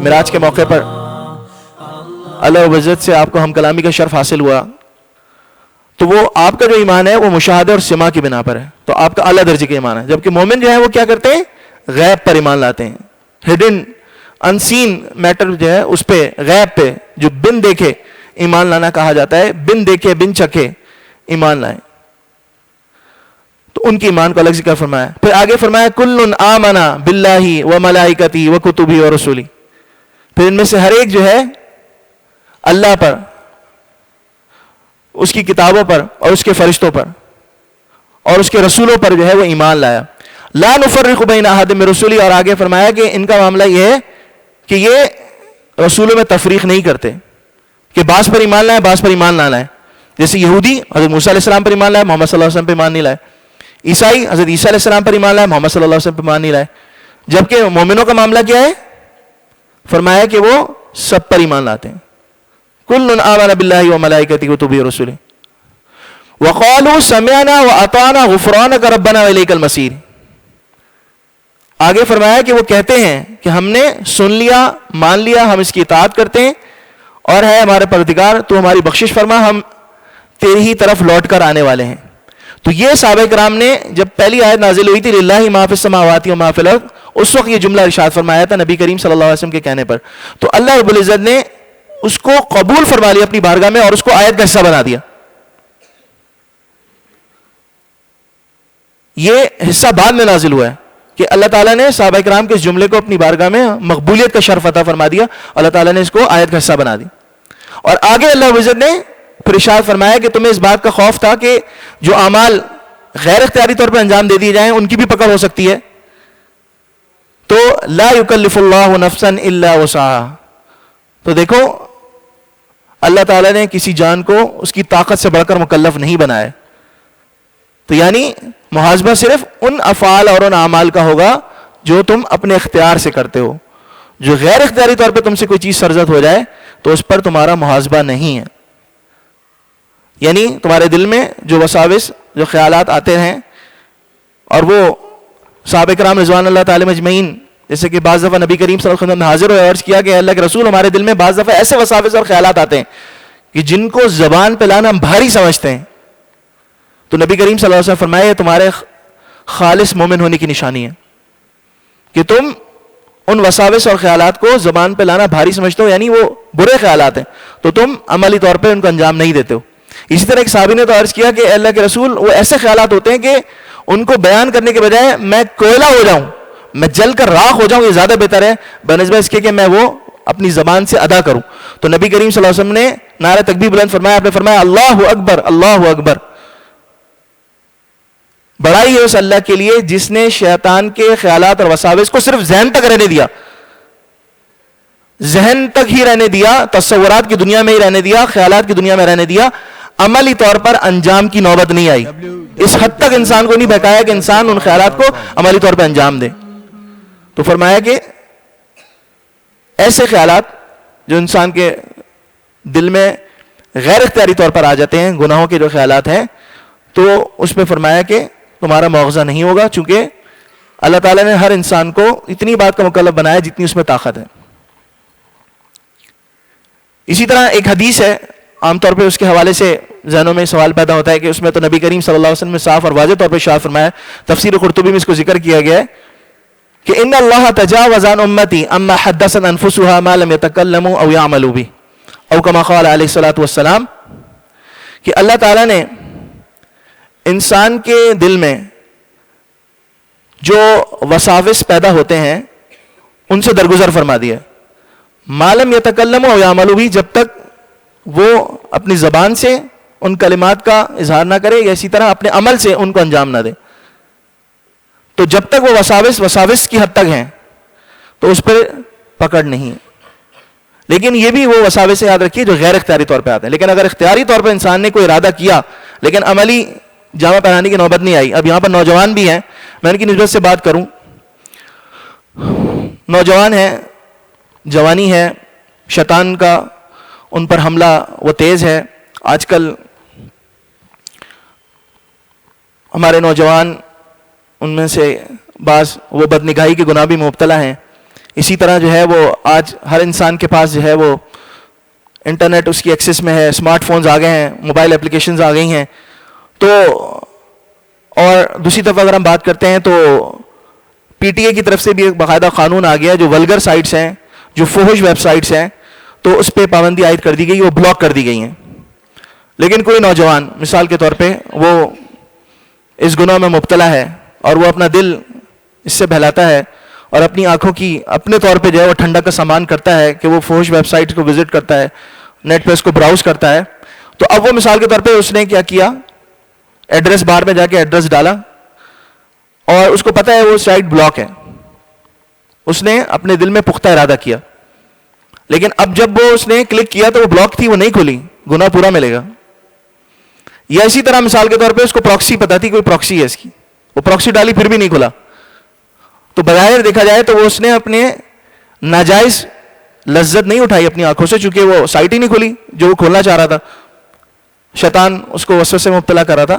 معراج کے موقع پر اللہ رب العزت سے آپ کو ہم کلامی کا شرف حاصل ہوا، تو وہ آپ کا جو ایمان ہے وہ مشاہدے اور سماع کی بنا پر ہے، تو آپ کا اعلیٰ درجے کا ایمان ہے. جبکہ مومن جو ہے وہ کیا کرتے ہیں؟ غیب پر ایمان لاتے ہیں. ہڈن انسین میٹر جو ہے اس پہ، غیب پہ، جو بن دیکھے ایمان لانا کہا جاتا ہے. بن دیکھے بن چکھے ایمان لائیں، تو ان کی ایمان کو الگ ذکر فرمایا. پھر آگے فرمایا کل آمن باللہ و ملائکتہ و کتبہ و رسلہ. پھر ان میں سے ہر ایک جو ہے اللہ پر، اس کی کتابوں پر اور اس کے فرشتوں پر اور اس کے رسولوں پر جو ہے وہ ایمان لایا. لا نفرق بین احد من رسلی. اور آگے فرمایا کہ ان کا معاملہ یہ ہے کہ یہ رسولوں میں تفریق نہیں کرتے کہ بعض پر ایمان لائیں بعض پر ایمان نہ لائیں. جیسے یہودی حضرت موسیٰ علیہ السلام پر ایمان لائے، محمد صلی اللہ علیہ وسلم پر ایمان نہیں لائے. عیسائی حضرت عیسیٰ علیہ السلام پر ایمان لائے، محمد صلی اللہ علیہ وسلم پر ایمان نہیں لائے. جبکہ مومنوں کا معاملہ کیا ہے؟ فرمایا کہ وہ سب پر ایمان لاتے ہیں. کل آمن باللہ و ملائکتہ و کتبہ و رسلہ وقالوا سمعنا واطعنا غفرانک ربنا والیک المصیر. آگے فرمایا کہ وہ کہتے ہیں کہ ہم نے سن لیا، مان لیا، ہم اس کی اطاعت کرتے ہیں، اور ہے ہمارے پروردگار تو ہماری بخشش فرما، ہم تیری ہی طرف لوٹ کر آنے والے ہیں. تو یہ صحابہ کرام نے جب پہلی آیت نازل ہوئی تھی للہ ما فی السماوات و ما فی الارض، اس وقت یہ جملہ ارشاد فرمایا تھا نبی کریم صلی اللہ علیہ وسلم کے کہنے پر. تو اللہ رب العزت نے اس کو قبول فرما لیا اپنی بارگاہ میں اور اس کو آیت کا حصہ بنا دیا. یہ حصہ بعد میں نازل ہوا ہے کہ اللہ تعالیٰ نے صحابہ کرام کے اس جملے کو اپنی بارگاہ میں مقبولیت کا شرف عطا فرما دیا. اللہ تعالیٰ نے اس کو آیت کا حصہ بنا دی. اور آگے اللہ رب العزت نے پھر ارشاد فرمایا کہ تمہیں اس بات کا خوف تھا کہ جو اعمال غیر اختیاری طور پر انجام دے دیے جائیں ان کی بھی پکڑ ہو سکتی ہے. تو لا یکلف اللہ نفسا الا وسعہا. تو دیکھو اللہ تعالیٰ نے کسی جان کو اس کی طاقت سے بڑھ کر مکلف نہیں بنایا. تو یعنی محاسبہ صرف ان افعال اور ان اعمال کا ہوگا جو تم اپنے اختیار سے کرتے ہو. جو غیر اختیاری طور پہ تم سے کوئی چیز سرزد ہو جائے تو اس پر تمہارا محاسبہ نہیں ہے. یعنی تمہارے دل میں جو وساوس، جو خیالات آتے ہیں، اور وہ صحابہ کرام رضوان اللہ تعالی مجمعین جیسے کہ بعض دفعہ نبی کریم صلی اللہ علیہ وسلم نے حاضر ہوئے عرض کیا کہ اللہ کے رسول ہمارے دل میں بعض دفعہ ایسے وساوس اور خیالات آتے ہیں کہ جن کو زبان پہ لانا ہم بھاری سمجھتے ہیں. تو نبی کریم صلی اللہ علیہ وسلم فرمائے یہ تمہارے خالص مومن ہونے کی نشانی ہے کہ تم ان وساوس اور خیالات کو زبان پہ لانا بھاری سمجھتے ہو، یعنی وہ برے خیالات ہیں تو تم عملی طور پہ ان کو انجام نہیں دیتے ہو. اسی طرح ایک صحابی نے تو عرض کیا کہ اللہ کے رسول وہ ایسے خیالات ہوتے ہیں کہ ان کو بیان کرنے کے بجائے میں کوئلہ ہو جاؤں، میں جل کر راکھ ہو جاؤں، یہ زیادہ بہتر ہے بنسبت اس کے کہ میں وہ اپنی زبان سے ادا کروں. تو نبی کریم صلی اللہ علیہ وسلم نے نعرہ تکبیر بلند فرمایا، آپ نے فرمایا اللہ اکبر اللہ اکبر. بڑائی ہے اس اللہ کے لیے جس نے شیطان کے خیالات اور وساوس کو صرف ذہن تک رہنے دیا، ذہن تک ہی رہنے دیا، تصورات کی دنیا میں ہی رہنے دیا، خیالات کی دنیا میں رہنے دیا، عملی طور پر انجام کی نوبت نہیں آئی. اس حد تک انسان کو نہیں بہکایا کہ انسان ان خیالات کو عملی طور پر انجام دے. تو فرمایا کہ ایسے خیالات جو انسان کے دل میں غیر اختیاری طور پر آ جاتے ہیں، گناہوں کے جو خیالات ہیں، تو اس میں فرمایا کہ تمہارا مواخذہ نہیں ہوگا، چونکہ اللہ تعالیٰ نے ہر انسان کو اتنی بات کا مکلف بنایا جتنی اس میں طاقت ہے. اسی طرح ایک حدیث ہے، عام طور پہ اس کے حوالے سے ذہنوں میں سوال پیدا ہوتا ہے کہ اس میں تو نبی کریم صلی اللہ علیہ وسلم نے صاف اور واضح طور پہ ارشاد فرمایا، تفسیر قرطبی میں اس کو ذکر کیا گیا ہے کہ ان اللہ تجاوز عن امتی اما حدثت انفسها ما لم يتكلموا او يعملوا به او كما قال علیہ الصلوۃ والسلام، کہ اللہ تعالیٰ نے انسان کے دل میں جو وساوس پیدا ہوتے ہیں ان سے درگزر فرما دیا. ما لم يتكلموا او يعملوا به، جب تک وہ اپنی زبان سے ان کلمات کا اظہار نہ کرے یا اسی طرح اپنے عمل سے ان کو انجام نہ دے. تو جب تک وہ وساوس کی حد تک ہیں تو اس پر پکڑ نہیں ہے. لیکن یہ بھی وہ وساوس سے یاد رکھیے جو غیر اختیاری طور پہ آتے ہیں. لیکن اگر اختیاری طور پہ انسان نے کوئی ارادہ کیا لیکن عملی جامہ پہنانے کی نوبت نہیں آئی. اب یہاں پر نوجوان بھی ہیں، میں ان کی نسبت سے بات کروں. نوجوان ہیں، جوانی ہے، شیطان کا ان پر حملہ وہ تیز ہے. آج کل ہمارے نوجوان ان میں سے بعض وہ بدنگاہی کے گناہ بھی مبتلا ہیں. اسی طرح جو ہے وہ آج ہر انسان کے پاس جو ہے وہ انٹرنیٹ اس کی ایکسیس میں ہے، اسمارٹ فونز آ گئے ہیں، موبائل اپلیکیشنز آ گئی ہیں. تو اور دوسری طرف اگر ہم بات کرتے ہیں تو پی ٹی اے کی طرف سے بھی ایک باقاعدہ قانون آ گیا ہے، جو ولگر سائٹس ہیں، جو فحش ویب سائٹس ہیں، تو اس پہ پابندی عائد کر دی گئی، وہ بلاک کر دی گئی ہیں. لیکن کوئی نوجوان مثال کے طور پہ وہ اس گناہ میں مبتلا ہے اور وہ اپنا دل اس سے بہلاتا ہے اور اپنی آنکھوں کی اپنے طور پہ جو ہے وہ ٹھنڈا کا سامان کرتا ہے کہ وہ فحش ویب سائٹ کو وزٹ کرتا ہے، نیٹ پہ اس کو براؤز کرتا ہے. تو اب وہ مثال کے طور پہ اس نے کیا کیا، ایڈریس بار میں جا کے ایڈریس ڈالا اور اس کو پتا ہے وہ سائٹ بلاک ہے. اس نے اپنے دل میں پختہ ارادہ کیا، لیکن اب جب وہ اس نے کلک کیا تو وہ بلاک تھی، وہ نہیں کھلی، گناہ پورا ملے گا. یا اسی طرح مثال کے طور پہ اس کو پراکسی پتا تھی، کوئی پراکسی ہے اس کی، وہ پراکسی ڈالی پھر بھی نہیں کھلا، تو بظاہر دیکھا جائے تو وہ اس نے اپنے ناجائز لذت نہیں اٹھائی اپنی آنکھوں سے، چونکہ وہ سائٹ ہی نہیں کھلی جو وہ کھولنا چاہ رہا تھا. شیطان اس کو وسوسے میں مبتلا کر رہا تھا،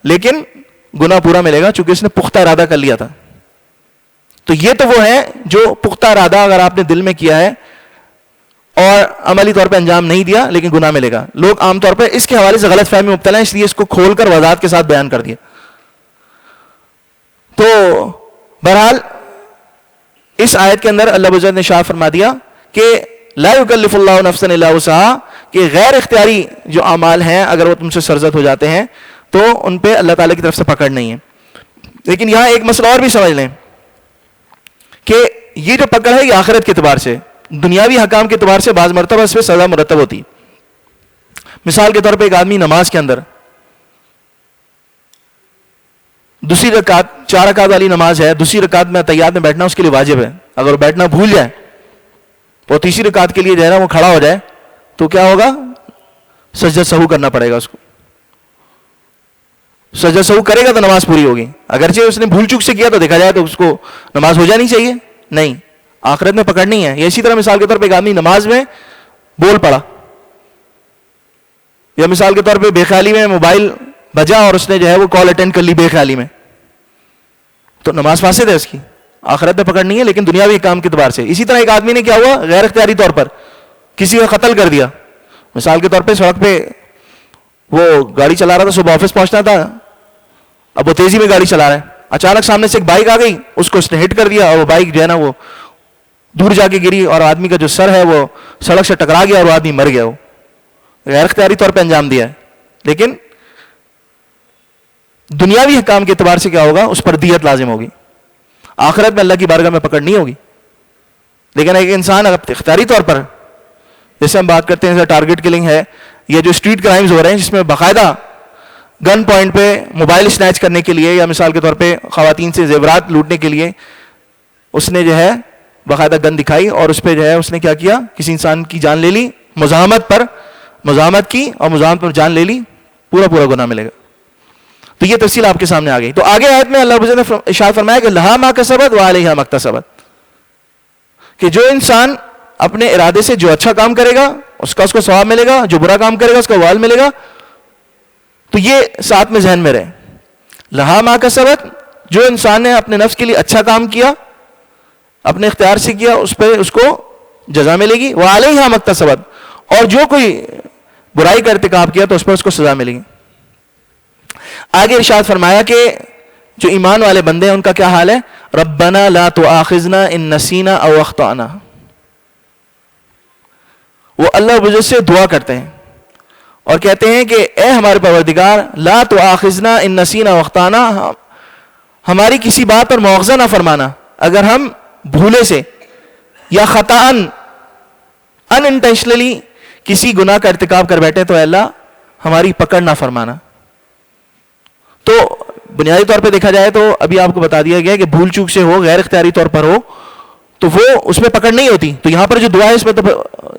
لیکن گناہ پورا ملے گا چونکہ اس نے پختہ ارادہ کر لیا تھا. تو یہ تو وہ ہے جو پختہ ارادہ اگر آپ نے دل میں کیا ہے اور عملی طور پہ انجام نہیں دیا لیکن گناہ ملے گا. لوگ عام طور پہ اس کے حوالے سے غلط فہمی مبتلا ہیں، اس لیے اس کو کھول کر وضاحت کے ساتھ بیان کر دیا. تو بہرحال اس آیت کے اندر اللہ بزرگ نے شاہ فرما دیا کہ لا یکلف اللہ نفسا الا وسعہا، کہ غیر اختیاری جو اعمال ہیں اگر وہ تم سے سرزد ہو جاتے ہیں تو ان پہ اللہ تعالیٰ کی طرف سے پکڑ نہیں ہے. لیکن یہاں ایک مسئلہ اور بھی سمجھ لیں کہ یہ جو پکڑ ہے یہ آخرت کے اعتبار سے، دنیاوی حکام کے اعتبار سے بعض مرتبہ اس پہ سزا مرتب ہوتی. مثال کے طور پہ ایک آدمی نماز کے اندر دوسری رکعت، 4 رکعت والی نماز ہے، دوسری رکعت میں تحیات میں بیٹھنا اس کے لیے واجب ہے. اگر وہ بیٹھنا بھول جائے وہ تیسری رکعت کے لیے جو ہے نا وہ کھڑا ہو جائے تو کیا ہوگا، سجدہ سہو کرنا پڑے گا اس کو. سجدہ سہو کرے گا تو نماز پوری ہوگی. اگرچہ اس نے بھول چوک سے کیا تو دیکھا جائے تو اس کو نماز ہو جانی چاہیے، نہیں، آخرت میں پکڑنی ہے. یہ اسی طرح مثال کے طور پہ ایک آدمی نماز میں بول پڑا، یا مثال کے طور پہ بے خیالی میں موبائل بجا اور اس نے جو ہے وہ کال اٹینڈ کر لی بے خیالی میں، تو نماز فاسد ہے اس کی، آخرت میں پکڑنی ہے لیکن دنیاوی کام کے اعتبار سے. اسی طرح ایک آدمی نے کیا ہوا، غیر اختیاری طور پر کسی کا قتل کر دیا. مثال کے طور پہ سڑک پہ وہ گاڑی چلا رہا تھا، صبح آفس پہنچنا تھا، اب وہ تیزی میں گاڑی چلا رہا ہے، اچانک سامنے سے ایک بائک آ گئی، اس کو اس نے ہٹ کر دیا اور وہ بائک جو ہے نا وہ دور جا کے گری اور آدمی کا جو سر ہے وہ سڑک سے ٹکرا گیا اور وہ آدمی مر گیا. وہ غیر اختیاری طور پہ انجام دیا ہے، لیکن دنیاوی حکام کے اعتبار سے کیا ہوگا، اس پر دیت لازم ہوگی. آخرت میں اللہ کی بارگاہ میں پکڑ نہیں ہوگی. لیکن ایک انسان اگر اختیاری طور پر، جیسے ہم بات کرتے ہیں جیسے ٹارگٹ کلنگ ہے، یا جو اسٹریٹ کرائمز ہو رہے ہیں جس میں باقاعدہ گن پوائنٹ پہ موبائل اسنیچ کرنے کے لیے یا مثال کے طور پہ خواتین سے زیورات لوٹنے کے لیے اس نے جو ہے باقاعدہ گن دکھائی اور اس پہ جو ہے اس نے کیا کیا، کسی انسان کی جان لے لی، مزاحمت کی اور مزاحمت پر جان لے لی، پورا گناہ ملے گا. تو یہ تفصیل آپ کے سامنے آ گئی. تو آگے آیت میں اللہ نے ارشاد فرمایا کہ لہا ما کسبت وعلیہا ما اکتسبت، کہ جو انسان اپنے ارادے سے جو اچھا کام کرے گا اس کو ثواب ملے گا، جو برا کام کرے گا اس کا وبال ملے گا. تو یہ ساتھ میں ذہن میں رہے، لہا ما کسبت، جو انسان نے اپنے نفس کے لیے اچھا کام کیا، اپنے اختیار سے کیا، اس پہ اس کو جزا ملے گی. وعلیہا ما اکتسبت، اور جو کوئی برائی کا ارتکاب کیا تو اس پر اس کو سزا ملے گی. آگے ارشاد فرمایا کہ جو ایمان والے بندے ہیں ان کا کیا حال ہے، ربنا لا تؤاخذنا ان نسینا او اخطانا. وہ اللہ وجہ سے دعا کرتے ہیں اور کہتے ہیں کہ اے ہمارے پروردگار، لا تؤاخذنا ان نسینا او اخطانا، ہماری کسی بات پر مواخذہ نہ فرمانا اگر ہم بھولے سے یا خطاً ان انٹینشنلی کسی گناہ کا ارتکاب کر بیٹھے تو اے اللہ ہماری پکڑ نہ فرمانا. تو بنیادی طور پہ دیکھا جائے تو ابھی آپ کو بتا دیا گیا کہ بھول چوک سے ہو، غیر اختیاری طور پر ہو تو وہ اس میں پکڑ نہیں ہوتی. تو یہاں پر جو دعا ہے اس میں تو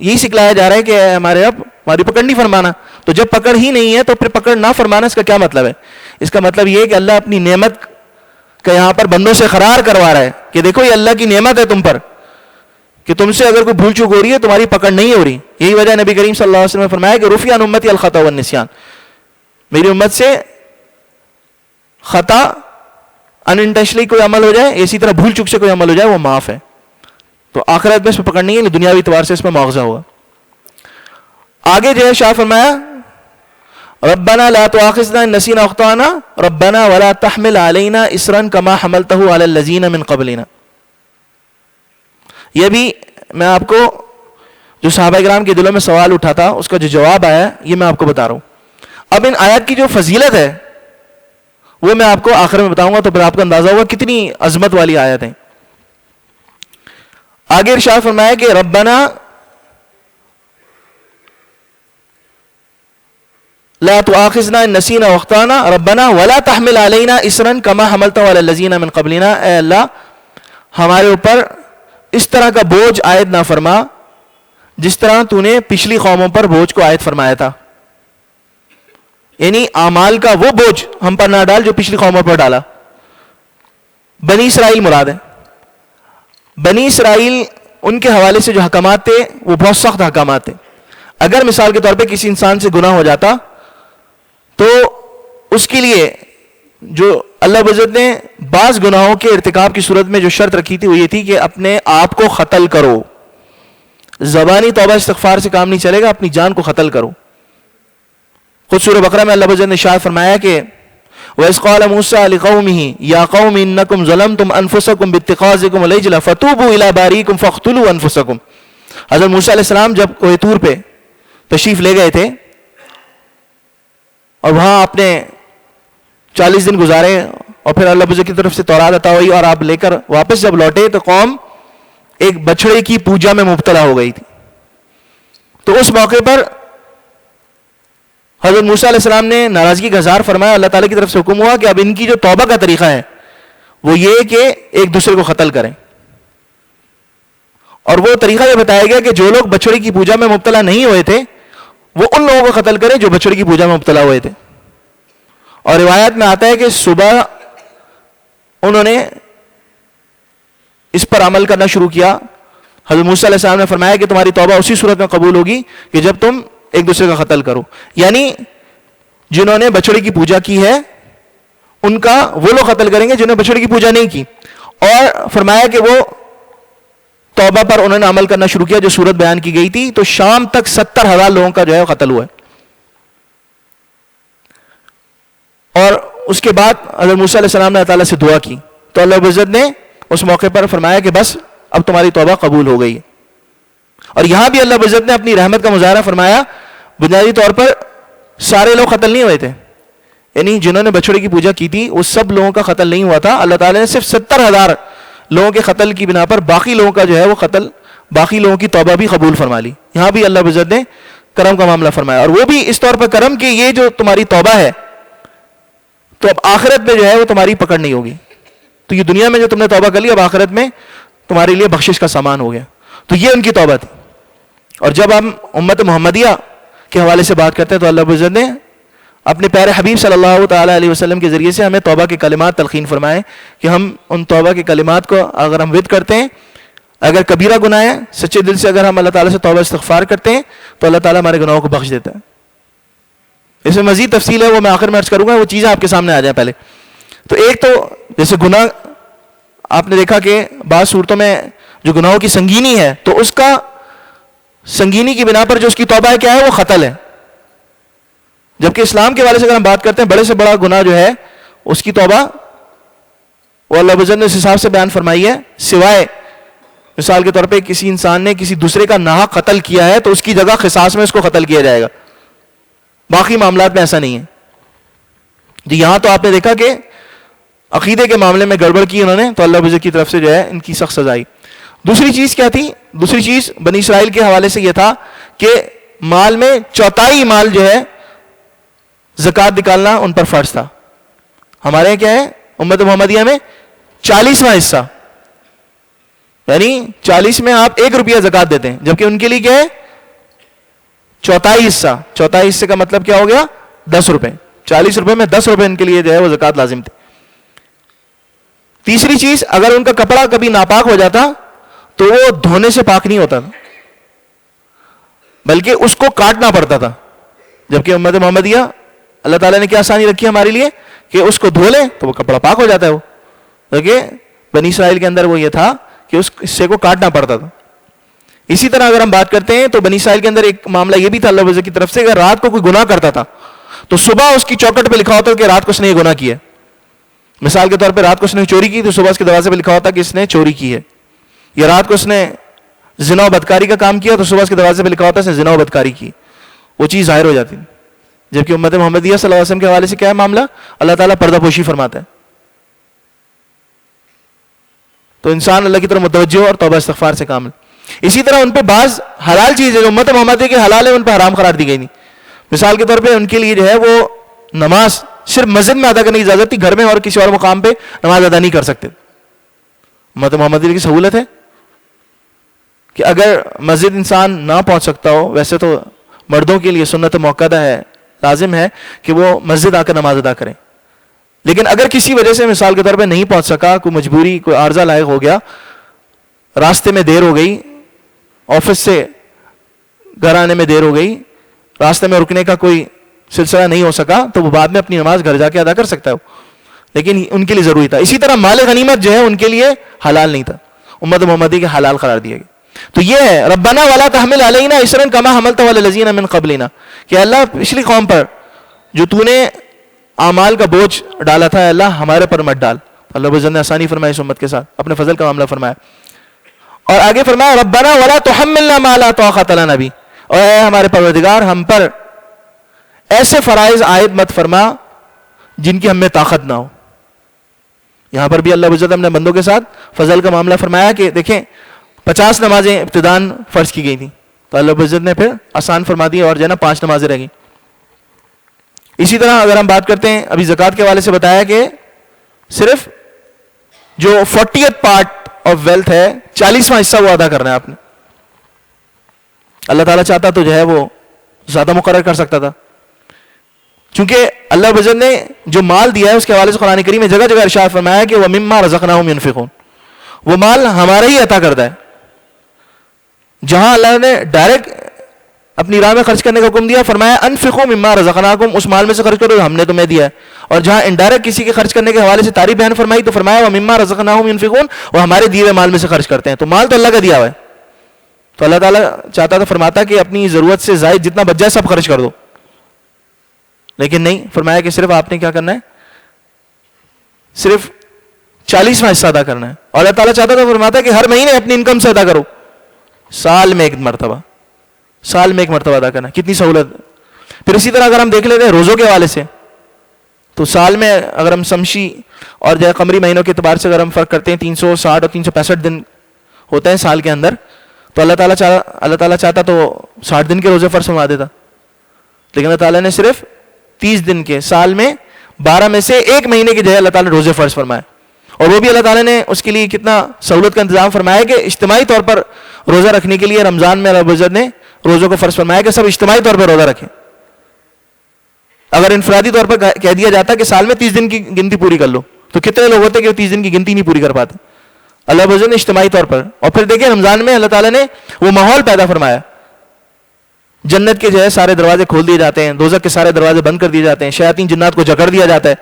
یہی سکھلایا جا رہا ہے کہ ہمارے رب ہماری پکڑ نہیں فرمانا. تو جب پکڑ ہی نہیں ہے تو پھر پکڑ نہ فرمانا اس کا کیا مطلب ہے؟ اس کا مطلب یہ ہے کہ اللہ اپنی نعمت کا یہاں پر بندوں سے قرار کروا رہا ہے کہ دیکھو یہ اللہ کی نعمت ہے تم پر، کہ تم سے اگر کوئی بھول چوک ہو رہی ہے تمہاری پکڑ نہیں ہو رہی. یہی وجہ نبی کریم صلی اللہ علیہ وسلم نے فرمایا کہ رفع عن امتی الخطا والنسیان، میری امت سے خطا ان انٹینشنلی کوئی عمل ہو جائے، اسی طرح بھول چوک سے کوئی عمل ہو جائے وہ معاف ہے. تو آخرت میں اس پہ پکڑ نہیں ہے، دنیاوی اعتبار سے اس میں مواخذہ ہوگا. آگے جو ہے شاہ فرمایا ربنا لا تؤاخذنا ان نسینا او اخطانا ربنا ولا تحمل علینا اصرا کما حملته علی الذین من قبلنا. یہ بھی میں آپ کو جو صحابہ کرام کے دلوں میں سوال اٹھا تھا اس کا جو جواب آیا یہ میں آپ کو بتا رہا ہوں. اب ان آیات کی جو فضیلت ہے وہ میں آپ کو آخر میں بتاؤں گا، تو پھر آپ کو اندازہ ہوگا کتنی عظمت والی آیت ہیں. آگے ارشاد فرمایا کہ ربنا لا تؤاخذنا ان نسینا او اخطانا ربنا ولا تحمل علینا اصرا کما حملته علی الذین من قبلنا. اے اللہ ہمارے اوپر اس طرح کا بوجھ عائد نہ فرما جس طرح تو نے پچھلی قوموں پر بوجھ کو عائد فرمایا تھا. یعنی اعمال کا وہ بوجھ ہم پر نہ ڈال جو پچھلی قوموں پر ڈالا. بنی اسرائیل مراد ہے. بنی اسرائیل ان کے حوالے سے جو حکامات تھے وہ بہت سخت حکامات تھے. اگر مثال کے طور پہ کسی انسان سے گناہ ہو جاتا تو اس کے لیے جو اللہ عزت نے بعض گناہوں کے ارتکاب کی صورت میں جو شرط رکھی تھی وہ یہ تھی کہ اپنے آپ کو قتل کرو. زبانی توبہ استغفار سے کام نہیں چلے گا، اپنی جان کو قتل کرو. خود سورہ بقرہ میں اللہ عزت نے ارشاد فرمایا کہ وَإِذْ قَالَ مُوسَىٰ لِقَوْمِهِ يَا قَوْمِ إِنَّكُمْ ظَلَمْتُمْ أَنفُسَكُمْ بِاتِّخَاذِكُمُ الْعِجْلَ فَتُوبُوا إِلَىٰ بَارِئِكُمْ فَاقْتُلُوا أَنفُسَكُمْ. حضرت موسیٰ علیہ السلام جب کوہ طور پہ تشریف لے گئے تھے اور وہاں آپ نے 40 دن گزارے اور پھر اللہ عزت کی طرف سے تورات عطا ہوئی اور آپ لے کر واپس جب لوٹے تو قوم ایک بچڑے کی پوجا میں مبتلا ہو گئی تھی. تو اس موقع پر حضرت موسیٰ علیہ السلام نے ناراضگی کا اظہار فرمایا. اللہ تعالیٰ کی طرف سے حکم ہوا کہ اب ان کی جو توبہ کا طریقہ ہے وہ یہ کہ ایک دوسرے کو قتل کریں. اور وہ طریقہ یہ بتایا گیا کہ جو لوگ بچڑے کی پوجا میں مبتلا نہیں ہوئے تھے وہ ان لوگوں کو قتل کریں جو بچڑے کی پوجا میں مبتلا ہوئے تھے. اور روایت میں آتا ہے کہ صبح انہوں نے اس پر عمل کرنا شروع کیا. حضرت موسیٰ علیہ السلام نے فرمایا کہ تمہاری توبہ اسی صورت میں قبول ہوگی کہ جب تم ایک دوسرے کا قتل کرو. یعنی جنہوں نے بچڑے کی پوجا کی ہے ان کا وہ لوگ قتل کریں گے جنہوں نے بچڑے کی پوجا نہیں کی. اور فرمایا کہ وہ توبہ پر انہوں نے عمل کرنا شروع کیا جو صورت بیان کی گئی تھی. تو شام تک 70,000 لوگوں کا جو ہے قتل ہوا ہے. اور اس کے بعد حضرت موسیٰ علیہ السلام نے اللہ تعالیٰ سے دعا کی تو اللہ عزت نے اس موقع پر فرمایا کہ بس اب تمہاری توبہ قبول ہو گئی. اور یہاں بھی اللہ عزت نے اپنی رحمت کا مظاہرہ فرمایا. بنیادی طور پر سارے لوگ قتل نہیں ہوئے تھے، یعنی جنہوں نے بچڑے کی پوجا کی تھی وہ سب لوگوں کا قتل نہیں ہوا تھا. اللہ تعالیٰ نے صرف 70,000 لوگوں کے قتل کی بنا پر باقی لوگوں کا جو ہے وہ قتل، باقی لوگوں کی توبہ بھی قبول فرما لی. یہاں بھی اللہ عزت نے کرم کا معاملہ فرمایا، اور وہ بھی اس طور پر کرم کہ یہ جو تمہاری توبہ ہے تو اب آخرت میں جو ہے وہ تمہاری پکڑ نہیں ہوگی. تو یہ دنیا میں جو تم نے توبہ کر لی اب آخرت میں تمہارے لیے بخشش کا سامان ہو گیا. تو یہ ان کی توبہ تھی. اور جب ہم امت محمدیہ کے حوالے سے بات کرتے ہیں تو اللہ عزت نے اپنے پیارے حبیب صلی اللہ تعالیٰ علیہ وسلم کے ذریعے سے ہمیں توبہ کے کلمات تلقین فرمائے کہ ہم ان توبہ کے کلمات کو اگر ہم ود کرتے ہیں، اگر کبیرہ گناہ ہے سچے دل سے اگر ہم اللہ تعالیٰ سے توبہ استغفار کرتے ہیں تو اللہ تعالیٰ ہمارے گناہوں کو بخش دیتا ہے. اس میں مزید تفصیل ہے وہ میں آخر میں عرض کروں گا، وہ چیزیں آپ کے سامنے آ جائیں. پہلے تو ایک تو جیسے گناہ آپ نے دیکھا کہ بعض صورتوں میں جو گناہوں کی سنگینی ہے تو اس کا سنگینی کی بنا پر جو اس کی توبہ ہے کیا ہے وہ قتل ہے. جبکہ اسلام کے حوالے سے اگر ہم بات کرتے ہیں بڑے سے بڑا گناہ جو ہے اس کی توبہ وہ اللہ عزت نے اس حساب سے بیان فرمائی ہے، سوائے مثال کے طور پہ کسی انسان نے کسی دوسرے کا ناحق قتل کیا ہے تو اس کی جگہ قصاص میں اس کو قتل کیا جائے گا. باقی معاملات میں ایسا نہیں ہے. جی یہاں تو آپ نے دیکھا کہ عقیدے کے معاملے میں گڑبڑ کی انہوں نے تو اللہ عزت کی طرف سے جو ہے ان کی سخت سزا آئی. دوسری چیز کیا تھی؟ دوسری چیز بنی اسرائیل کے حوالے سے یہ تھا کہ مال میں 1/4 مال جو ہے زکوٰۃ نکالنا ان پر فرض تھا. ہمارے یہاں کیا ہے امت محمدیہ میں 40واں حصہ، یعنی 40 میں آپ 1 روپیہ زکوٰۃ دیتے ہیں، جبکہ ان کے لیے کیا ہے 1/4 حصہ. 1/4 حصے کا مطلب کیا ہو گیا 10 روپے. 40 روپے میں 10 روپے ان کے لیے جو ہے وہ زکوٰۃ لازم تھی. تیسری چیز اگر ان کا کپڑا کبھی ناپاک ہو جاتا تو وہ دھونے سے پاک نہیں ہوتا تھا بلکہ اس کو کاٹنا پڑتا تھا. جبکہ امت محمدیہ اللہ تعالیٰ نے کیا آسانی رکھی ہمارے لیے کہ اس کو دھو لے تو وہ کپڑا پاک ہو جاتا ہے. وہ دیکھیے بنی اسرائیل کے اندر وہ یہ تھا کہ اس حصے کو کاٹنا پڑتا تھا. اسی طرح اگر ہم بات کرتے ہیں تو بنی اسرائیل کے اندر ایک معاملہ یہ بھی تھا اللہ کی طرف سے، اگر رات کو کوئی گناہ کرتا تھا تو صبح اس کی چوکٹ پہ لکھا ہوتا کہ رات کو اس نے یہ گناہ کیا. مثال کے طور پہ رات کو اس نے چوری کی تو صبح اس کے دروازے پہ لکھا ہوتا کہ اس نے چوری کی ہے. یا رات کو اس نے زنا و بدکاری کا کام کیا تو صبح اس کے دروازے پہ لکھا ہوتا ہے اس نے زنا و بدکاری کی. وہ چیز ظاہر ہو جاتی. جبکہ امت محمدیہ صلی اللہ علیہ وسلم کے حوالے سے کیا ہے معاملہ؟ اللہ تعالیٰ پردہ پوشی فرماتا ہے. تو انسان اللہ کی طرف متوجہ ہو اور توبہ استغفار سے کامل. اسی طرح ان پہ بعض حلال چیزیں جو امت محمدیہ کے حلال ہے ان پہ حرام قرار دی گئی نہیں. مثال کے طور پہ ان کے لیے جو ہے وہ نماز صرف مسجد میں ادا کرنے کی اجازت تھی، گھر میں اور کسی اور مقام پہ نماز ادا نہیں کر سکتے. امت محمدیہ کی سہولت ہے کہ اگر مسجد انسان نہ پہنچ سکتا ہو، ویسے تو مردوں کے لیے سنت موقدہ ہے، لازم ہے کہ وہ مسجد آ کر نماز ادا کریں. لیکن اگر کسی وجہ سے مثال کے طور پہ نہیں پہنچ سکا، کوئی مجبوری، کوئی عارضہ لائق ہو گیا، راستے میں دیر ہو گئی، آفس سے گھر آنے میں دیر ہو گئی، راستے میں رکنے کا کوئی سلسلہ نہیں ہو سکا، تو وہ بعد میں اپنی نماز گھر جا کے ادا کر سکتا ہے، لیکن ان کے لیے ضروری تھا. اسی طرح مال غنیمت جو ہے ان کے لیے حلال نہیں تھا، امت محمدی کے حلال قرار دیا گیا. تو یہ ہے ربنا ولا تحمل علینا اصرا کما حملت علی الذین من قبلنا، کہ اللہ پچھلی قوم پر جو تو نے اعمال کا بوجھ ڈالا تھا اللہ ہمارے پر مت ڈال. اللہ عز و جل نے آسانی فرمائی اس امت کے ساتھ، اپنے فضل کا معاملہ فرمایا. اور آگے فرمایا ربنا ولا تحملنا ما لا طاقت لنا به، اور اے ہمارے پروردگار ہم پر ایسے فرائض عائد مت فرما جن کی ہم میں طاقت نہ ہو. یہاں پر بھی اللہ عز و جل اپنے بندوں کے ساتھ فضل کا معاملہ فرمایا کہ دیکھیں 50 نمازیں ابتداً فرض کی گئی تھیں تو اللہ عز و جل نے پھر آسان فرما دی اور جو ہے نا 5 نمازیں رہ گئیں. اسی طرح اگر ہم بات کرتے ہیں ابھی زکوٰۃ کے حوالے سے بتایا کہ صرف جو 40th پارٹ آف ویلتھ ہے 40واں حصہ وہ ادا کرنا ہے آپ نے. اللہ تعالیٰ چاہتا تو جو ہے وہ زیادہ مقرر کر سکتا تھا، چونکہ اللہ عز و جل نے جو مال دیا ہے اس کے حوالے سے قرآن کریم میں جگہ جگہ ارشاد فرمایا کہ وَمِمَّا رَزَقْنَاهُمْ يُنْفِقُونَ، وہ مال ہمارا ہی عطا کرتا ہے. جہاں اللہ نے ڈائریکٹ اپنی راہ میں خرچ کرنے کا حکم دیا فرمایا انفقوا مما رزقناکم، اس مال میں سے خرچ کرو ہم نے تمہیں دیا ہے. اور جہاں انڈائریکٹ کسی کے خرچ کرنے کے حوالے سے تعریف بیان فرمائی تو فرمایا ومما رزقناہم ينفقون، وہ ہمارے دیے ہوئے مال میں سے خرچ کرتے ہیں. تو مال تو اللہ کا دیا ہوا ہے، تو اللہ تعالیٰ چاہتا تھا فرماتا کہ اپنی ضرورت سے زائد جتنا بچ جائے سب خرچ کر دو، لیکن نہیں، فرمایا کہ صرف آپ نے کیا کرنا ہے، صرف 40واں حصہ ادا کرنا ہے. اور اللہ تعالیٰ چاہتا تھا فرماتا کہ ہر مہینے اپنی انکم سے ادا کرو، سال میں ایک مرتبہ ادا کرنا. کتنی سہولت. پھر اسی طرح اگر ہم دیکھ لیتے ہیں روزوں کے حوالے سے تو سال میں اگر ہم شمسی اور جو قمری مہینوں کے اعتبار سے اگر ہم فرق کرتے ہیں 360 اور 365 دن ہوتے ہیں سال کے اندر، تو اللہ تعالیٰ چاہتا تو 60 دن کے روزے فرض فرما دیتا، لیکن اللہ تعالیٰ نے صرف 30 دن کے، سال میں 12 میں سے ایک مہینے کے جو ہے اللہ تعالیٰ نے روزے فرض فرمائے. اور وہ بھی اللہ تعالیٰ نے اس کے لیے کتنا سہولت کا انتظام فرمایا کہ اجتماعی طور پر روزہ رکھنے کے لیے رمضان میں اللہ عزت نے روزوں کو فرض فرمایا کہ سب اجتماعی طور پر روزہ رکھیں. اگر انفرادی طور پر کہہ دیا جاتا کہ سال میں 30 دن کی گنتی پوری کر لو تو کتنے لوگ ہوتے کہ وہ 30 دن کی گنتی نہیں پوری کر پاتے. اللہ عزت نے اجتماعی طور پر. اور پھر دیکھیں رمضان میں اللہ تعالیٰ نے وہ ماحول پیدا فرمایا، جنت کے جو ہے سارے دروازے کھول دیے جاتے ہیں، دوزخ کے سارے دروازے بند کر دیے جاتے ہیں، شیاطین جنات کو جکڑ دیا جاتا ہے،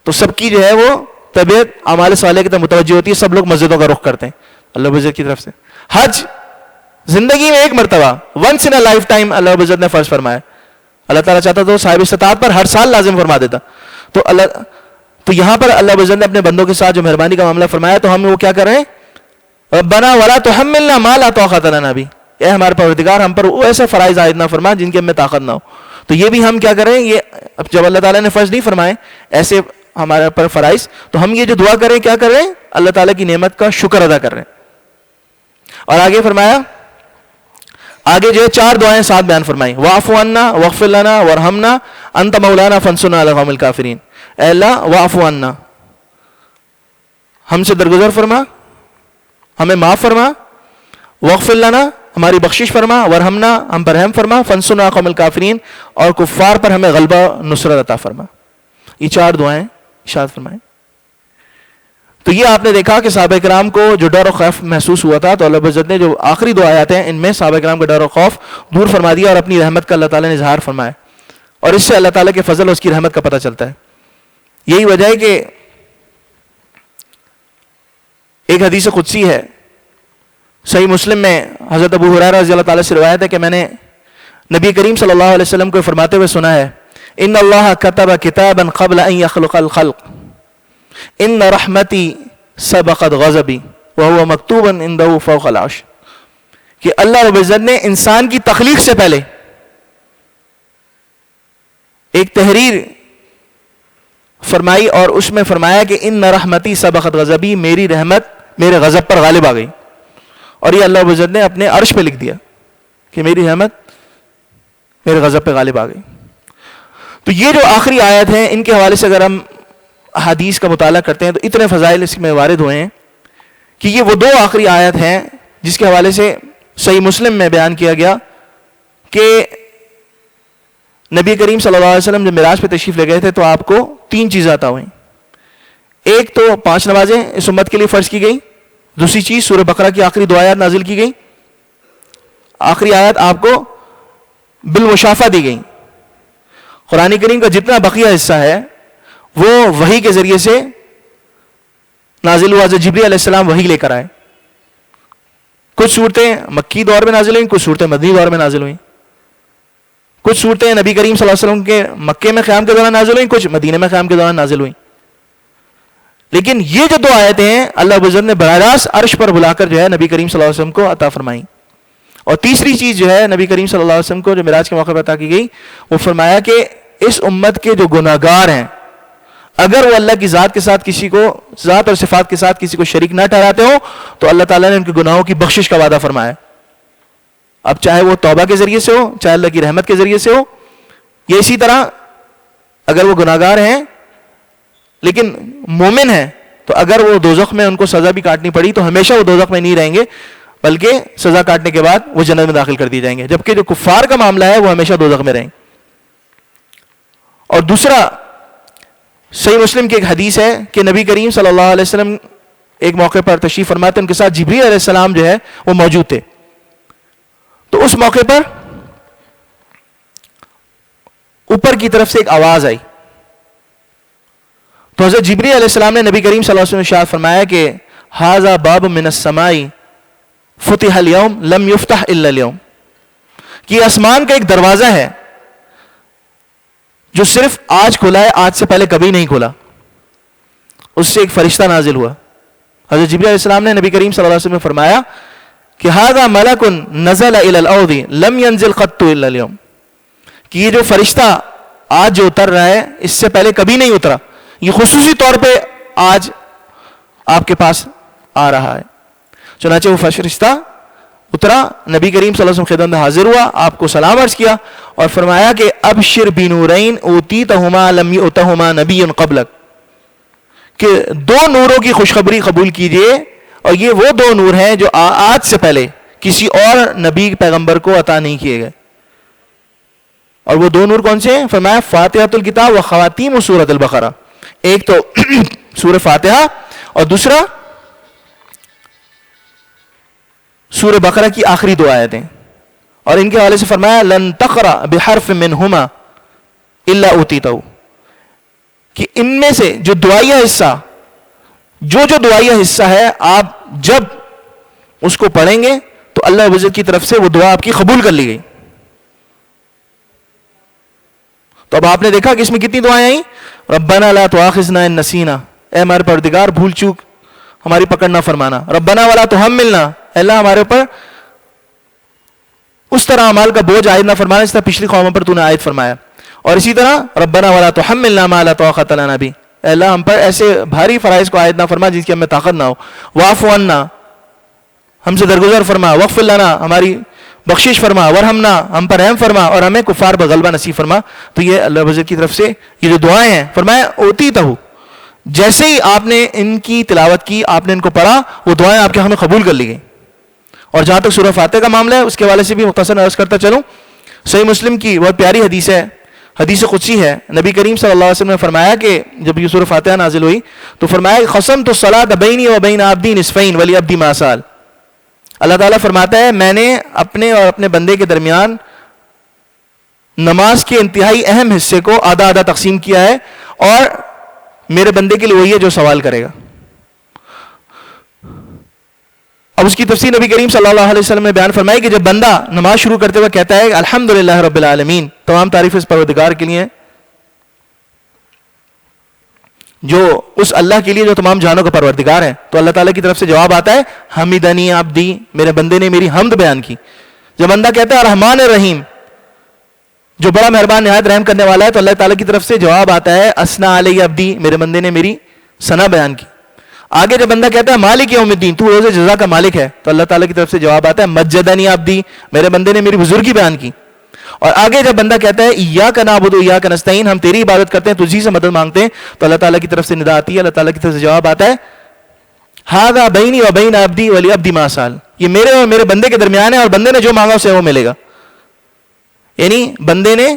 تو سب کی جو ہے وہ طبیعت اعمال صالحہ کی طرف متوجہ ہوتی ہے، سب لوگ مسجدوں کا رخ کرتے ہیں اللہ عزت کی طرف سے. حج زندگی میں ایک مرتبہ once in a lifetime اللہ عزت نے فرض فرمایا. اللہ تعالیٰ چاہتا تو صاحب استطاعت پر ہر سال لازم فرما دیتا. تو یہاں پر اللہ عزت نے اپنے بندوں کے ساتھ جو مہربانی کا معاملہ فرمایا تو ہم وہ کیا کر رہے ہیں، ربنا ولا تحملنا ما لا طاقت لنا به، اے ہمارے پروردگار ہم پر وہ ایسے فرائض عائد نہ فرما جن کی ہم میں طاقت نہ ہو. تو یہ بھی ہم کیا کریں، یہ اب جب اللہ تعالیٰ نے فرض نہیں فرمائے ایسے ہمارے پر فرائض، تو ہم یہ جو دعا کریں کیا کر رہے ہیں، اللہ تعالیٰ کی نعمت کا شکر ادا کر رہے ہیں. اور آگے فرمایا، آگے جو ہے 4 دعائیں ساتھ بیان فرمائیں، واعف عنا واغفر لنا وارحمنا انت مولانا فانصرنا علی القوم الکافرین. اے اللہ واعف عنا، ہم سے درگزر فرما، ہمیں معاف فرما، واغفر لنا ہماری بخشش فرما، وارحمنا ہم پر رحم فرما، فانصرنا علی القوم الکافرین اور کفار پر ہمیں غلبہ نصرت عطا فرما. یہ 4 دعائیں ارشاد فرمائیں. تو یہ آپ نے دیکھا کہ صحابہ کرام کو جو ڈر و خوف محسوس ہوا تھا تو اللہ عزت نے جو آخری 2 آیات ہیں ان میں صحابہ کرام کا ڈر و خوف دور فرما دیا اور اپنی رحمت کا اللہ تعالیٰ نے اظہار فرمایا. اور اس سے اللہ تعالیٰ کے فضل اور اس کی رحمت کا پتہ چلتا ہے. یہی وجہ ہے کہ ایک حدیث قدسی ہے صحیح مسلم میں حضرت ابو ہریرہ رضی اللہ تعالیٰ سے روایت ہے کہ میں نے نبی کریم صلی اللہ علیہ وسلم کو فرماتے ہوئے سنا ہے، ان اللہ کتب کتابا قبل ان یخلق الخلق ان رحمتی سبقت غضبی وهو مکتوب عنده فوق العرش، کہ اللہ رب العزت نے انسان کی تخلیق سے پہلے ایک تحریر فرمائی اور اس میں فرمایا کہ ان رحمتی سبقت غضبی، میری رحمت میرے غضب پر غالب آ گئی، اور یہ اللہ رب العزت نے اپنے عرش پہ لکھ دیا کہ میری رحمت میرے غضب پہ غالب آ گئی۔ تو یہ جو آخری آیت ہیں ان کے حوالے سے اگر ہم حدیث کا مطالعہ کرتے ہیں تو اتنے فضائل اس میں وارد ہوئے ہیں کہ یہ وہ دو آخری آیت ہیں جس کے حوالے سے صحیح مسلم میں بیان کیا گیا کہ نبی کریم صلی اللہ علیہ وسلم جب معراج پہ تشریف لے گئے تھے تو آپ کو 3 چیزیں عطا ہوئیں۔ ایک تو 5 نمازیں اس امت کے لیے فرض کی گئی، دوسری چیز سورہ بقرہ کی آخری 2 آیات نازل کی گئی، آخری آیت آپ کو بالمشافہ دی گئی۔ قرآن کریم کا جتنا بقیہ حصہ ہے وہ وحی کے ذریعے سے نازل ہوا، حضرت جبریل علیہ السلام وحی لے کر آئے۔ کچھ صورتیں مکی دور میں نازل ہوئیں، کچھ صورتیں مدنی دور میں نازل ہوئیں، کچھ صورتیں نبی کریم صلی اللہ علیہ وسلم کے مکے میں قیام کے دوران نازل ہوئیں، کچھ مدینے میں قیام کے دوران نازل ہوئیں۔ لیکن یہ جو 2 آیتیں ہیں اللہ رب العزت نے براہ راست عرش پر بلا کر جو ہے نبی کریم صلی اللہ علیہ وسلم کو عطا فرمائیں۔ اور تیسری چیز جو ہے نبی کریم صلی اللہ علیہ وسلم کو جو معراج کے موقع پر عطا کی گئی، وہ فرمایا کہ اس امت کے جو گناہگار ہیں اگر وہ اللہ کی ذات کے ساتھ کسی کو، ذات اور صفات کے ساتھ کسی کو شریک نہ ٹھہراتے ہوں تو اللہ تعالیٰ نے ان کے گناہوں کی بخشش کا وعدہ فرمایا۔ اب چاہے وہ توبہ کے ذریعے سے ہو، چاہے اللہ کی رحمت کے ذریعے سے ہو، یا اسی طرح اگر وہ گناہگار ہیں لیکن مومن ہیں تو اگر وہ دوزخ میں ان کو سزا بھی کاٹنی پڑی تو ہمیشہ وہ دوزخ میں نہیں رہیں گے، بلکہ سزا کاٹنے کے بعد وہ جنت میں داخل کر دیے جائیں گے، جبکہ جو کفار کا معاملہ ہے وہ ہمیشہ دوزخ میں رہیں گے۔ اور دوسرا صحیح مسلم کی ایک حدیث ہے کہ نبی کریم صلی اللہ علیہ وسلم ایک موقع پر تشریف فرماتے ہیں، ان کے ساتھ جبریل علیہ السلام جو ہے وہ موجود تھے، تو اس موقع پر اوپر کی طرف سے ایک آواز آئی، تو حضرت جبریل علیہ السلام نے نبی کریم صلی اللہ علیہ وسلم نے ارشاد فرمایا کہ ھذا باب من السماء فتح اليوم لم يفتح الا اليوم، کہ یہ آسمان کا ایک دروازہ ہے جو صرف آج کھلا ہے، آج سے پہلے کبھی نہیں کھلا۔ اس سے ایک فرشتہ نازل ہوا۔ حضرت جبریل علیہ السلام نے نبی کریم صلی اللہ علیہ وسلم نے فرمایا کہ ھذا ملک نزل الى الارض لم ينزل قط الا اليوم، کہ یہ جو فرشتہ آج جو اتر رہا ہے اس سے پہلے کبھی نہیں اترا، یہ خصوصی طور پہ آج آپ کے پاس آ رہا ہے۔ چنانچہ وہ فرشتہ اترا، نبی کریم صلی اللہ علیہ وسلم خدمت میں حاضر ہوا، آپ کو سلام عرض کیا اور فرمایا کہ ابشر بنورین اوتیتہما لم یؤتہما نبی قبلک، کہ 2 نوروں کی خوشخبری قبول کیجئے، اور یہ وہ 2 نور ہیں جو آج سے پہلے کسی اور نبی پیغمبر کو عطا نہیں کیے گئے۔ اور وہ 2 نور کون سے ہیں؟ فرمایا فاتحۃ الکتاب و خواتیم سورۃ البقرہ، ایک تو سورہ فاتحہ اور دوسرا سورہ بقرہ کی آخری 2 آیتیں۔ اور ان کے حوالے سے فرمایا لن تقرأ بحرف منہما الا اوتیتہ، کہ ان میں سے جو دعائیہ حصہ، جو دعائیہ حصہ ہے آپ جب اس کو پڑھیں گے تو اللہ رب العزت کی طرف سے وہ دعا آپ کی قبول کر لی گئی۔ تو اب آپ نے دیکھا کہ اس میں کتنی دعائیں آئیں، ربنا لا تؤاخذنا ان نسینا، اے ہمارے پروردگار بھول چوک ہماری پکڑ نہ فرمانا، ربنا ولا تحملنا، اے اللہ ہمارے اوپر اس طرح اعمال کا بوجھ عائد نہ فرمانا اس طرح پچھلی قوموں پر تو نے عائد فرمایا، اور اسی طرح ربنا ولا تحملنا ما لا طاقت لنا به، اے اللہ ہم پر ایسے بھاری فرائض کو عائد نہ فرما جس کی ہمیں طاقت نہ ہو، واعف عنا، ہم سے درگزر فرما، واغفر لنا، ہماری بخشش فرما، ورحمنا، ہم پر رحم فرما، اور ہمیں کفار پر غلبہ نصیب فرما۔ تو یہ اللہ رب العزت کی طرف سے یہ جو دعائیں ہیں، فرمایا اوتیتہ، جیسے ہی آپ نے ان کی تلاوت کی، آپ نے ان کو پڑھا، وہ دعائیں آپ کے ہمیں قبول کر لی گئیں۔ اور جہاں تک سورہ فاتحہ کا معاملہ ہے اس کے حوالے سے بھی مختصر عرض کرتا چلوں، صحیح مسلم کی بہت پیاری حدیث ہے، حدیث قدسی ہے، نبی کریم صلی اللہ علیہ وسلم نے فرمایا کہ جب یہ سورہ فاتحہ نازل ہوئی تو فرمایا قسمت الصلاۃ بینی و بین عبدی نصفین ولعبدی ما سأل، اللہ تعالیٰ فرماتا ہے میں نے اپنے اور اپنے بندے کے درمیان نماز کے انتہائی اہم حصے کو آدھا آدھا تقسیم کیا ہے، اور میرے بندے کے لیے وہی ہے جو سوال کرے گا۔ اب اس کی تفسیر نبی کریم صلی اللہ علیہ وسلم نے بیان فرمائی کہ جب بندہ نماز شروع کرتے ہوئے کہتا ہے الحمدللہ رب العالمین، تمام تعریف اس پروردگار کے لیے، جو اس اللہ کے لیے جو تمام جانوں کا پروردگار ہے، تو اللہ تعالیٰ کی طرف سے جواب آتا ہے حمیدنی عبدی، میرے بندے نے میری حمد بیان کی۔ جب بندہ کہتا ہے الرحمن الرحیم، جو بڑا مہربان نہایت رحم کرنے والا ہے، تو اللہ تعالیٰ کی طرف سے جواب آتا ہے اسنا علی عبدی، میرے بندے نے میری ثنا بیان کی۔ آگے جب بندہ کہتا ہے مالک یوم الدین، تو روز جزا کا مالک ہے، تو اللہ تعالیٰ کی طرف سے جواب آتا ہے مجدنی عبدی، میرے بندے نے میری بزرگی بیان کی۔ اور آگے جب بندہ کہتا ہے ایاک نعبد و ایاک نستعین، ہم تیری عبادت کرتے ہیں، تجھی سے مدد مانگتے ہیں، تو اللہ تعالیٰ کی طرف سے ندا آتی ہے، اللہ تعالیٰ کی طرف سے جواب آتا ہے ھذا بینی و بین عبدی ولعبدی ما سأل، یہ میرے اور میرے بندے کے درمیان ہے، اور بندے نے جو مانگا اسے وہ ملے گا۔ یعنی بندے نے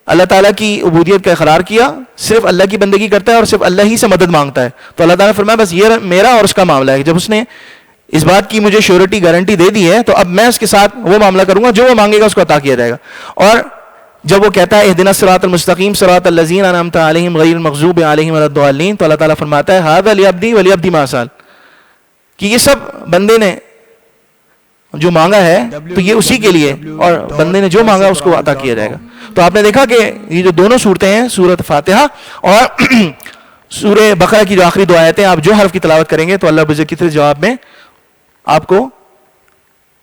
اللہ تعالیٰ کی عبودیت کا اقرار کیا، صرف اللہ کی بندگی کرتا ہے اور صرف اللہ ہی سے مدد مانگتا ہے، تو اللہ تعالیٰ نے فرمایا بس یہ میرا اور اس کا معاملہ ہے، جب اس نے اس بات کی مجھے شیورٹی گارنٹی دے دی ہے، تو اب میں اس کے ساتھ وہ معاملہ کروں گا، جو وہ مانگے گا اس کو عطا کیا جائے گا۔ اور جب وہ کہتا ہے اہدنا الصراط المستقیم صراط الذین انعمت علیہم غیر المغضوب علیہم ولا الضالین، تو اللہ تعالیٰ فرماتا ہے ھذا لعبدی ولعبدی ما سأل، کہ یہ سب بندے نے جو مانگا ہے تو یہ اسی کے لیے، اور بندے نے جو مانگا اس کو عطا کیا جائے گا۔ تو آپ نے دیکھا کہ یہ جو دونوں صورتیں ہیں، سورۃ فاتحہ اور سورہ بقرہ کی جو آخری دو آیتیں، آپ جو حرف کی تلاوت کریں گے تو اللہ رب العزت کی طرف جواب میں آپ کو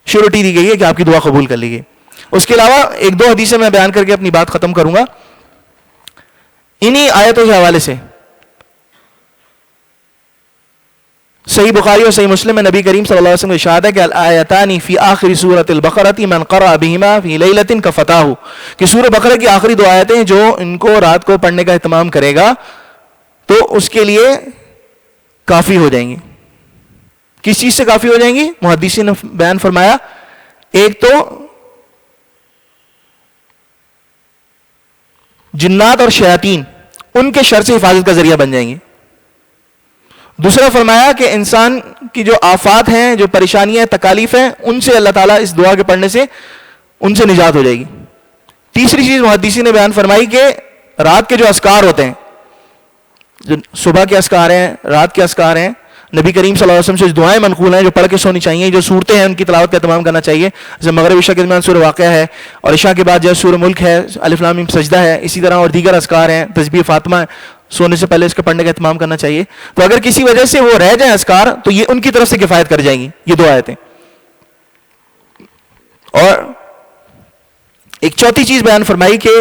شیورٹی دی گئی ہے کہ آپ کی دعا قبول کر لی گئی۔ اس کے علاوہ ایک دو حدیثیں میں بیان کر کے اپنی بات ختم کروں گا۔ انہی آیتوں کے حوالے سے صحیح بخاری اور صحیح مسلم میں نبی کریم صلی اللہ علیہ وسلم ارشاد ہے کہ الآیتان فی آخر سورۃ البقرۃ من قرأ بہما فی لیلۃ کفتاہ، کہ سورہ بقرہ کی آخری دو آیتیں جو ان کو رات کو پڑھنے کا اہتمام کرے گا تو اس کے لیے کافی ہو جائیں گی۔ کس چیز سے کافی ہو جائیں گی؟ محدثین نے بیان فرمایا ایک تو جنات اور شیاطین ان کے شر سے حفاظت کا ذریعہ بن جائیں گی۔ دوسرا فرمایا کہ انسان کی جو آفات ہیں، جو پریشانیاں تکالیف ہیں، ان سے اللہ تعالیٰ اس دعا کے پڑھنے سے ان سے نجات ہو جائے گی۔ تیسری چیز محدثین نے بیان فرمائی کہ رات کے جو اذکار ہوتے ہیں، جو صبح کے اذکار ہیں، رات کے اذکار ہیں، نبی کریم صلی اللہ علیہ وسلم سے جو دعائیں منقول ہیں جو پڑھ کے سونی چاہیے، جو صورتیں ہیں ان کی تلاوت کا اہتمام کرنا چاہیے، جیسے مغرب عشاء کے درمیان سورہ واقعہ ہے، اور عشاء کے بعد جو سورہ ملک ہے، الف لام میم سجدہ ہے، اسی طرح اور دیگر اذکار ہیں، تسبیح فاطمہ ہے، سونے سے پہلے اس کا پڑھنے کا اہتمام کرنا چاہیے۔ تو اگر کسی وجہ سے وہ رہ جائیں اذکار تو یہ ان کی طرف سے کفایت کر جائیں گی یہ دو آیتیں۔ اور ایک چوتھی چیز بیان فرمائی کہ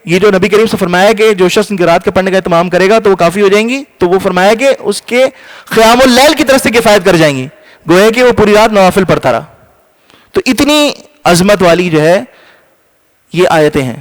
یہ جو نبی کریم سے فرمایا کہ جو شخص ان کی رات کے پڑھنے کا اہتمام کرے گا تو وہ کافی ہو جائیں گی، تو وہ فرمایا کہ اس کے قیام اللیل کی طرف سے کفایت کر جائیں گی، گویا کہ وہ پوری رات نوافل پڑھتا رہا۔ تو اتنی عظمت والی جو ہے یہ آیتیں ہیں،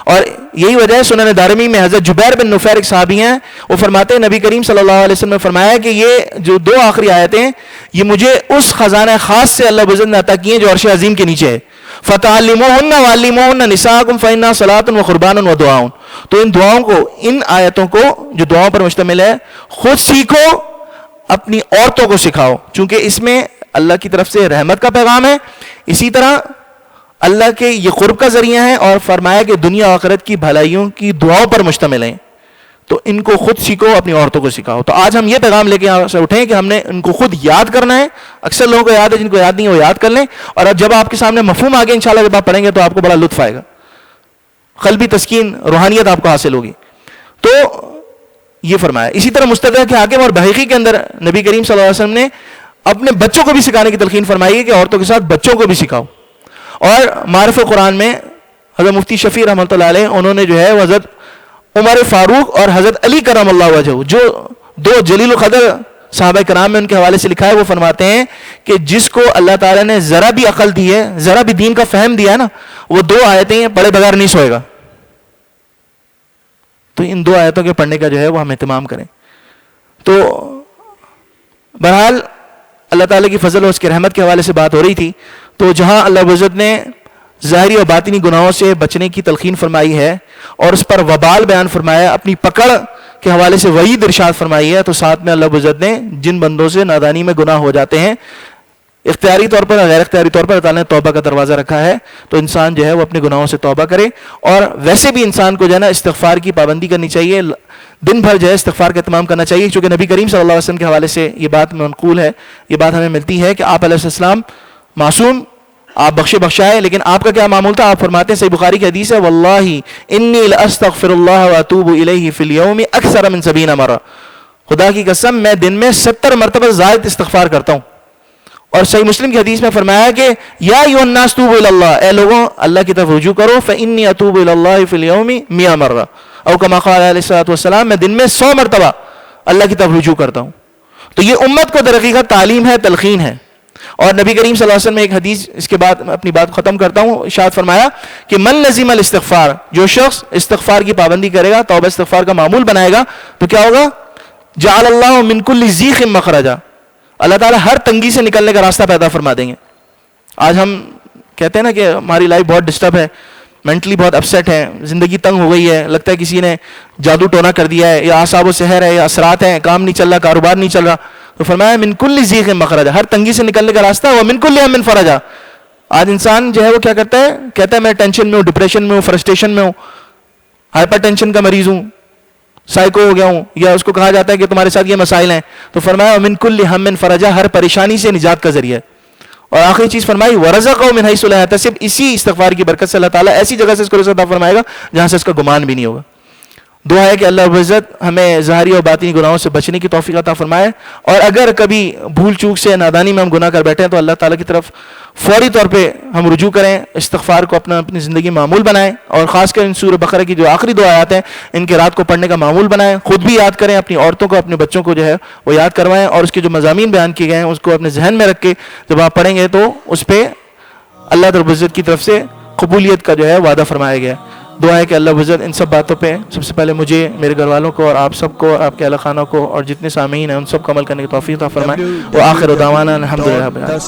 اور یہی وجہ ہے سنن دارمی میں حضرت جبیر بن نفیر ایک صحابی ہیں، وہ فرماتے ہیں نبی کریم صلی اللہ علیہ وسلم نے فرمایا کہ یہ جو دو آخری آیتیں یہ مجھے اس خزانہ خاص سے اللہ عز و جل نے عطا کی ہیں جو عرش عظیم کے نیچے ہے۔ فَتَعَلِّمُوهُنَّ وَعَلِّمُوهُنَّ نِسَاءَكُمْ فَإِنَّهَا صَلَاةٌ وَقُرْبَانٌ وَدُعَاءٌ، تو ان دعاؤں کو، ان آیتوں کو جو دعاؤں پر مشتمل ہے، خود سیکھو، اپنی عورتوں کو سکھاؤ، چونکہ اس میں اللہ کی طرف سے رحمت کا پیغام ہے، اسی طرح اللہ کے یہ قرب کا ذریعہ ہے، اور فرمایا کہ دنیا و آخرت کی بھلائیوں کی دعاؤں پر مشتمل ہیں، تو ان کو خود سیکھو، اپنی عورتوں کو سکھاؤ۔ تو آج ہم یہ پیغام لے کے یہاں سے اٹھیں کہ ہم نے ان کو خود یاد کرنا ہے۔ اکثر لوگوں کو یاد ہے، جن کو یاد نہیں ہے وہ یاد کر لیں، اور اب جب آپ کے سامنے مفہوم آگے انشاءاللہ جب آپ پڑھیں گے تو آپ کو بڑا لطف آئے گا، قلبی تسکین، روحانیت آپ کو حاصل ہوگی۔ تو یہ فرمایا۔ اسی طرح مستدرک حاکم اور بہقی کے اندر نبی کریم صلی اللہ علیہ وسلم نے اپنے بچوں کو بھی سکھانے کی تلقین فرمائی ہے کہ عورتوں کے ساتھ بچوں کو بھی سکھاؤ۔ اور معرف قرآن میں حضرت مفتی شفیع رحمۃ اللہ علیہ انہوں نے جو ہے حضرت عمر فاروق اور حضرت علی کرم اللہ وجہہ، جو دو جلیل القدر صحابہ کرام میں ان کے حوالے سے لکھا ہے، وہ فرماتے ہیں کہ جس کو اللہ تعالیٰ نے ذرا بھی عقل دی ہے، ذرا بھی دین کا فہم دیا ہے نا، وہ دو آیتیں پڑھے بغیر نہیں سوئے گا۔ تو ان دو آیتوں کے پڑھنے کا جو ہے وہ ہم اہتمام کریں۔ تو بہرحال اللہ تعالیٰ کی فضل اور اس کے رحمت کے حوالے سے بات ہو رہی تھی، تو جہاں اللہ رب العزت نے ظاہری اور باطنی گناہوں سے بچنے کی تلقین فرمائی ہے اور اس پر وبال بیان فرمایا، اپنی پکڑ کے حوالے سے وعید ارشاد فرمائی ہے، تو ساتھ میں اللہ رب العزت نے جن بندوں سے نادانی میں گناہ ہو جاتے ہیں اختیاری طور پر غیر اختیاری طور پر اللہ تعالیٰ نے توبہ کا دروازہ رکھا ہے، تو انسان جو ہے وہ اپنے گناہوں سے توبہ کرے. اور ویسے بھی انسان کو جو ہے نا استغفار کی پابندی کرنی چاہیے، دن بھر جو ہے استغفار کا اہتمام کرنا چاہیے، چونکہ نبی کریم صلی اللہ علیہ وسلم کے حوالے سے یہ بات منقول ہے، یہ بات ہمیں ملتی ہے کہ آپ علیہ السلام معصوم، آپ بخشے بخشائے، لیکن آپ کا کیا معمول تھا؟ آپ فرماتے ہیں، صحیح بخاری کی حدیث ہے، واللہ انی لاستغفر اللہ واتوب الیہ فی اليوم اکثر من 70 مرہ، خدا کی قسم میں دن میں 70 مرتبہ زائد استغفار کرتا ہوں. اور صحیح مسلم کی حدیث میں فرمایا کہ یا ایھا الناس توبوا الی اللہ، اے لوگوں اللہ کی طرف رجوع کرو، فانی اتوب الی اللہ فی اليوم 100 مرہ، او کما قال علیہ الصلوۃ والسلام، میں دن میں 100 مرتبہ اللہ کی طرف رجوع کرتا ہوں. تو یہ امت کو در حقیقت تعلیم ہے، تلقین ہے. اور نبی کریم صلی اللہ علیہ وسلم نے ایک حدیث، اس کے بعد اپنی بات ختم کرتا ہوں، ارشاد فرمایا کہ من لزم الاستغفار، جو شخص استغفار کی پابندی کرے گا، توبہ استغفار کا معمول بنائے گا، تو کیا ہوگا؟ جعل اللہ من کل ضیق مخرجا، اللہ تعالیٰ ہر تنگی سے نکلنے کا راستہ پیدا فرما دیں گے. آج ہم کہتے ہیں نا کہ ہماری لائف بہت ڈسٹرب ہے، مینٹلی بہت اپسیٹ ہے، زندگی تنگ ہو گئی ہے، لگتا ہے کسی نے جادو ٹونا کر دیا ہے، یا اعصاب و سحر ہے، یا اثرات ہیں، کام نہیں چل رہا، کاروبار نہیں چل رہا. تو فرمایا من کل ضیق مخرجا، ہر تنگی سے نکلنے کا راستہ، وہ من کل ہم فرجا. آج انسان جو ہے وہ کیا کرتا ہے؟ کہتا ہے میں ٹینشن میں ہوں، ڈپریشن میں ہوں، فرسٹریشن میں ہوں، ہائپر ٹینشن کا مریض ہوں، سائیکو ہو گیا ہوں، یا اس کو کہا جاتا ہے کہ تمہارے ساتھ یہ مسائل ہیں. تو فرمایا من کل ہم فرجا، ہر پریشانی سے نجات کا ذریعہ. اور آخری چیز فرمائی ورزقہ من حیث لا یحتسب، اسی استغفار کی برکت سے اللہ تعالیٰ ایسی جگہ سے اس کو رزق عطا فرمائے گا جہاں سے اس کا گمان بھی نہیں ہوگا. دعا ہے کہ اللہ رب العزت ہمیں ظاہری اور باطنی گناہوں سے بچنے کی توفیق عطا فرمائے، اور اگر کبھی بھول چوک سے نادانی میں ہم گناہ کر بیٹھے ہیں تو اللہ تعالیٰ کی طرف فوری طور پہ ہم رجوع کریں، استغفار کو اپنی زندگی معمول بنائیں، اور خاص کر ان سورہ بقرہ کی جو آخری دو آیات ہیں ان کے رات کو پڑھنے کا معمول بنائیں. خود بھی یاد کریں، اپنی عورتوں کو، اپنے بچوں کو جو ہے وہ یاد کروائیں، اور اس کے جو مضامین بیان کیے گئے ہیں اس کو اپنے ذہن میں رکھ کے جب آپ پڑھیں گے تو اس پہ اللہ رب العزت کی طرف سے قبولیت کا جو ہے وعدہ فرمایا گیا. دعا ہے کہ اللہ عزت ان سب باتوں پہ سب سے پہلے مجھے، میرے گھر والوں کو، اور آپ سب کو، آپ کے اہل خانہ کو، اور جتنے سامعین ہیں ان سب کو عمل کرنے کی توفیق عطا فرمائے. وآخر دعوانا الحمدللہ رب العالمین.